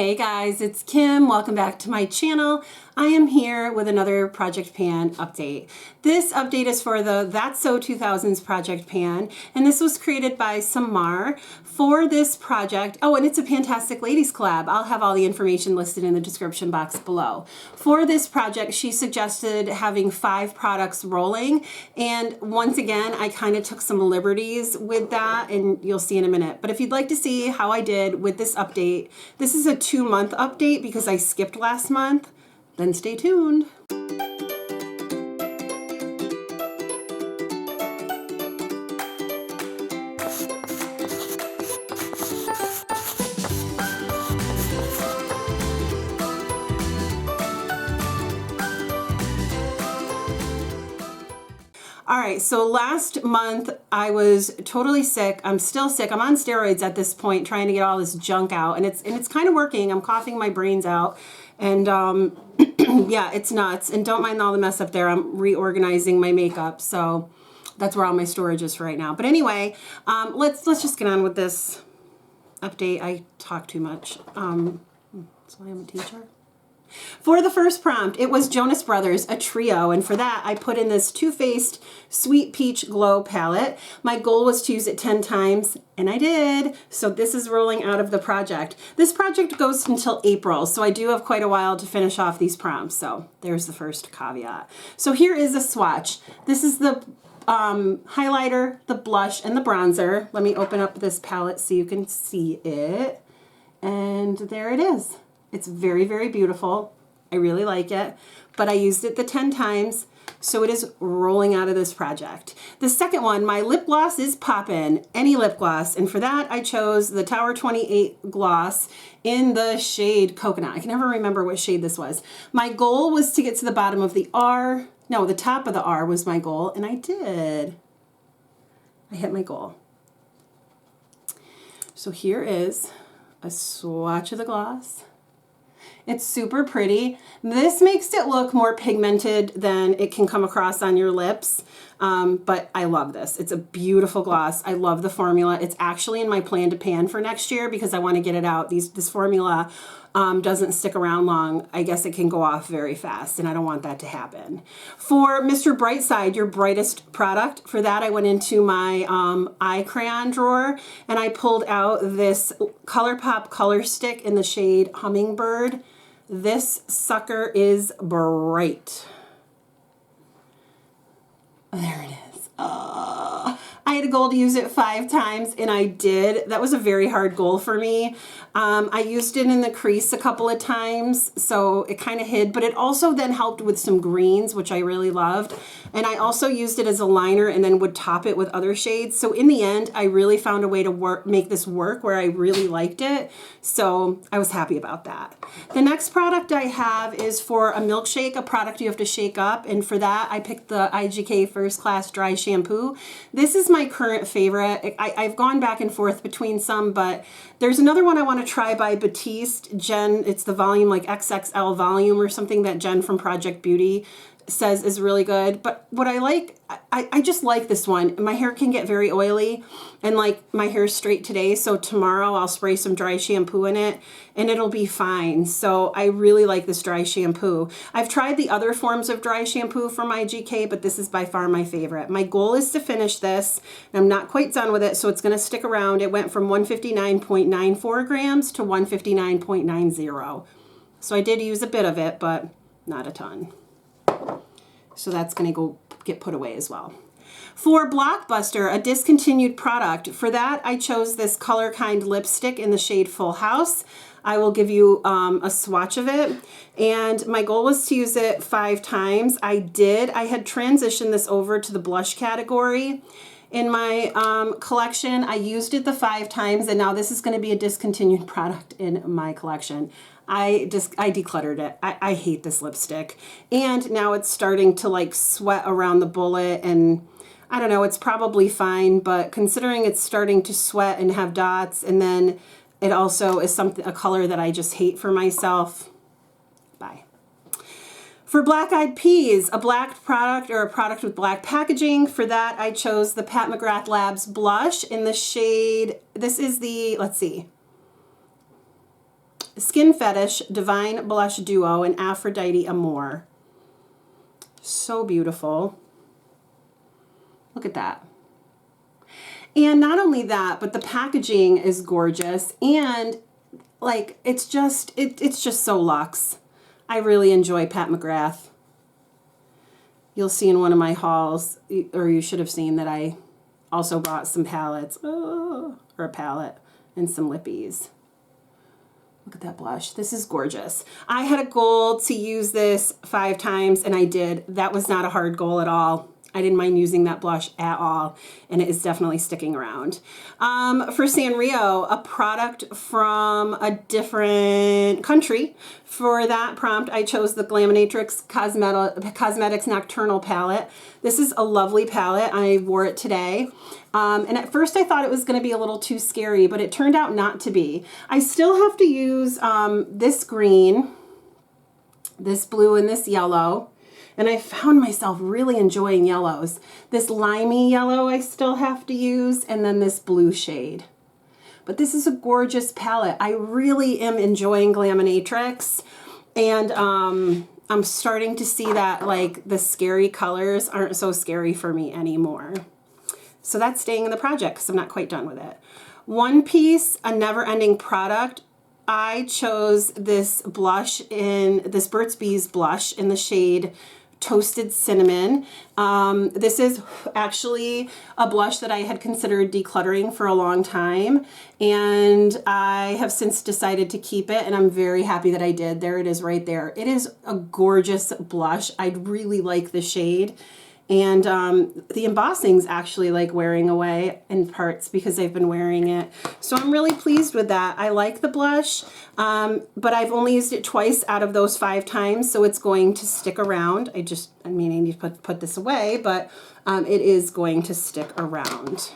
Hey guys, it's Kim. Welcome back to my channel. I am here with another Project Pan update. This update is for the That's So 2000s Project Pan, and this was created by Samar for this project. Oh, and it's a Fantastic Ladies collab. I'll have all the information listed in the description box below. For this project, she suggested having 5 products rolling, and once again, I kind of took some liberties with that, and you'll see in a minute. But if you'd like to see how I did with this update, this is a 2-month update because I skipped last month. Then stay tuned. All right, so last month I was totally sick. I'm still sick. I'm on steroids at this point, trying to get all this junk out, and it's kind of working. I'm coughing my brains out, and yeah, it's nuts. And don't mind all the mess up there. I'm reorganizing my makeup, so that's where all my storage is for right now. But anyway, let's just get on with this update. I talk too much. That's why I'm a teacher. For the first prompt, it was Jonas Brothers, a trio, and for that I put in this Too Faced Sweet Peach Glow palette. My goal was to use it 10 times, and I did. So this is rolling out of the project. This project goes until April, so I do have quite a while to finish off these prompts. So there's the first caveat. So here is a swatch. This is the highlighter, the blush, and the bronzer. Let me open up this palette so you can see it. And there it is. It's very, very beautiful. I really like it, but I used it the 10 times, so it is rolling out of this project. The second one, my lip gloss is poppin', any lip gloss, and for that I chose the Tower 28 gloss in the shade Coconut. I can never remember what shade this was. My goal was to get to the bottom of the R. No, the top of the R was my goal, and I did. I hit my goal. So here is a swatch of the gloss. It's super pretty. This makes it look more pigmented than it can come across on your lips, but I love this. It's a beautiful gloss. I love the formula. It's actually in my plan to pan for next year because I want to get it out. This formula doesn't stick around long. I guess it can go off very fast, and I don't want that to happen. For Mr. Brightside, your brightest product, for that I went into my eye crayon drawer, and I pulled out this ColourPop color stick in the shade Hummingbird. This sucker is bright. There it is. I had a goal to use it 5 times, and I did. That was a very hard goal for me. I used it in the crease a couple of times, so it kind of hid, but it also then helped with some greens, which I really loved. And I also used it as a liner and then would top it with other shades. So in the end, I really found a way to make this work where I really liked it. So I was happy about that. The next product I have is for a milkshake, a product you have to shake up. And for that, I picked the IGK First Class Dry Shampoo. This is my current favorite. I've gone back and forth between some, but there's another one I want to try by Batiste. Jen, it's the volume, like XXL volume or something that Jen from Project Beauty says is really good. But what I like, I just like this one. My hair can get very oily, and like my hair is straight today, so tomorrow I'll spray some dry shampoo in it and it'll be fine. So I really like this dry shampoo. I've tried the other forms of dry shampoo from IGK, but this is by far my favorite. My goal is to finish this, and I'm not quite done with it, so it's going to stick around. It went from 159.94 grams to 159.90. So I did use a bit of it, but not a ton. So that's going to go get put away as well. For Blockbuster, a discontinued product, for that I chose this Color Kind lipstick in the shade Full House. I will give you a swatch of it, and my goal was to use it 5 times. I did. I had transitioned this over to the blush category in my collection. I used it the 5 times, and now this is going to be a discontinued product in my collection. I decluttered it. I hate this lipstick. And now it's starting to like sweat around the bullet, and I don't know, it's probably fine, but considering it's starting to sweat and have dots, and then it also is a color that I just hate for myself, bye. For Black Eyed Peas, a black product or a product with black packaging, for that I chose the Pat McGrath Labs blush in the shade, this is the, let's see, Skin Fetish, Divine Blush Duo, and Aphrodite Amore. So beautiful. Look at that. And not only that, but the packaging is gorgeous, and like it's just so luxe. I really enjoy Pat McGrath. You'll see in one of my hauls, or you should have seen that I also bought some palettes, or a palette, and some lippies. Look at that blush. This is gorgeous. I had a goal to use this 5 times, and I did. That was not a hard goal at all. I didn't mind using that blush at all, and it is definitely sticking around. For Sanrio, a product from a different country. For that prompt, I chose the Glaminatrix Cosmetics Nocturnal Palette. This is a lovely palette. I wore it today. And at first I thought it was going to be a little too scary, but it turned out not to be. I still have to use this green, this blue, and this yellow. And I found myself really enjoying yellows. This limey yellow I still have to use, and then this blue shade. But this is a gorgeous palette. I really am enjoying Glaminatrix, and I'm starting to see that like the scary colors aren't so scary for me anymore. So that's staying in the project because I'm not quite done with it. One Piece, a never-ending product. I chose this blush this Burt's Bees blush in the shade Toasted Cinnamon. This is actually a blush that I had considered decluttering for a long time, and I have since decided to keep it, and I'm very happy that I did. There it is right there. It is a gorgeous blush. I really like the shade. And the embossing's actually like wearing away in parts because I've been wearing it. So I'm really pleased with that. I like the blush, but I've only used it twice out of those 5 times, so it's going to stick around. I need to put this away, but it is going to stick around.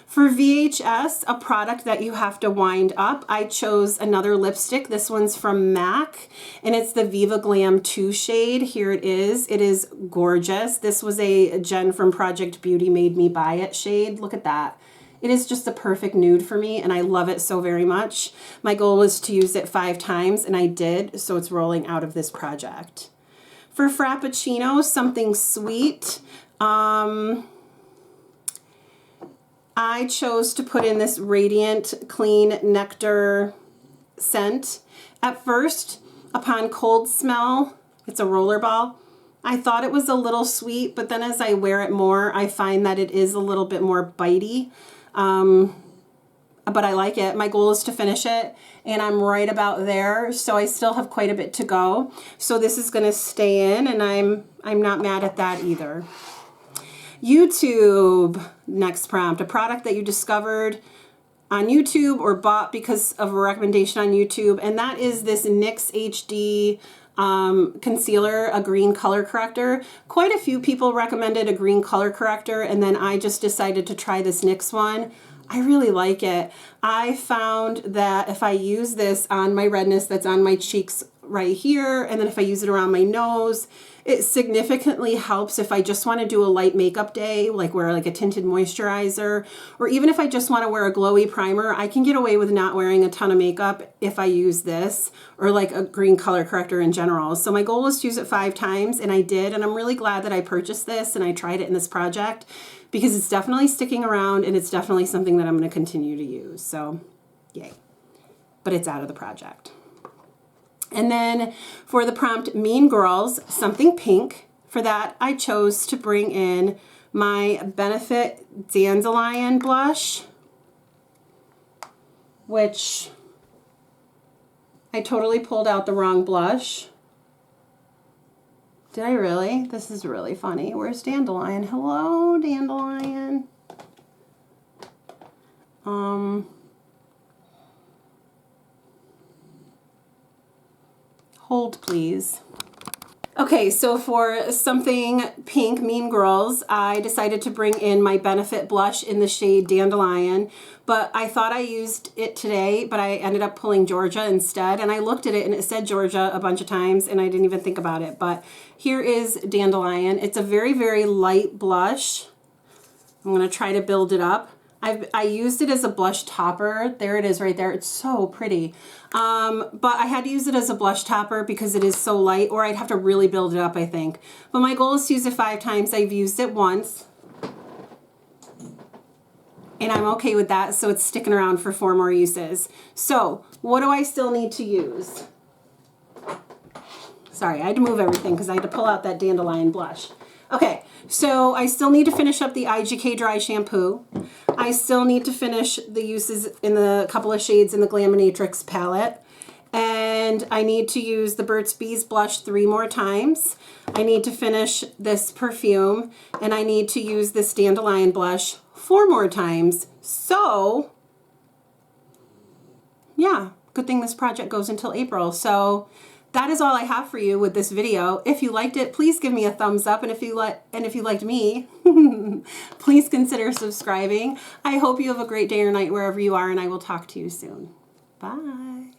For VHS, a product that you have to wind up, I chose another lipstick. This one's from MAC, and it's the Viva Glam 2 shade. Here it is. It is gorgeous. This was a Jen from Project Beauty Made Me Buy It shade. Look at that. It is just the perfect nude for me, and I love it so very much. My goal was to use it 5 times, and I did, so it's rolling out of this project. For Frappuccino, something sweet. I chose to put in this Radiant Clean Nectar scent. At first, upon cold smell, it's a roller ball. I thought it was a little sweet, but then as I wear it more, I find that it is a little bit more bitey. But I like it. My goal is to finish it, and I'm right about there, so I still have quite a bit to go. So this is going to stay in, and I'm not mad at that either. YouTube, next prompt, a product that you discovered on YouTube or bought because of a recommendation on YouTube, and that is this NYX HD concealer, a green color corrector. Quite a few people recommended a green color corrector, and then I just decided to try this NYX one. I really like it. I found that if I use this on my redness that's on my cheeks right here, and then if I use it around my nose, it significantly helps if I just want to do a light makeup day, like wear like a tinted moisturizer, or even if I just want to wear a glowy primer, I can get away with not wearing a ton of makeup if I use this, or like a green color corrector in general. So my goal was to use it 5 times, and I did, and I'm really glad that I purchased this and I tried it in this project because it's definitely sticking around, and it's definitely something that I'm going to continue to use. So yay. But it's out of the project. And then for the prompt Mean Girls, something pink. For that, I chose to bring in my Benefit Dandelion blush, which I totally pulled out the wrong blush. Did I really? This is really funny. Where's Dandelion? Hello, Dandelion. Hold, please. Okay, so for something pink, Mean Girls, I decided to bring in my Benefit blush in the shade Dandelion, but I thought I used it today, but I ended up pulling Georgia instead, and I looked at it and it said Georgia a bunch of times, and I didn't even think about it, but here is Dandelion. It's a very, very light blush. I'm gonna try to build it up. I used it as a blush topper. There it is right there. It's so pretty. But I had to use it as a blush topper because it is so light, or I'd have to really build it up, I think. But my goal is to use it 5 times. I've used it once. And I'm okay with that, so it's sticking around for 4 more uses. So, what do I still need to use? Sorry, I had to move everything because I had to pull out that dandelion blush. Okay, so I still need to finish up the IGK Dry Shampoo. I still need to finish the uses in the couple of shades in the Glaminatrix palette. And I need to use the Burt's Bees blush 3 more times. I need to finish this perfume. And I need to use this dandelion blush 4 more times. So, yeah, good thing this project goes until April. So that is all I have for you with this video. If you liked it, please give me a thumbs up. And if you liked me, please consider subscribing. I hope you have a great day or night wherever you are, and I will talk to you soon. Bye.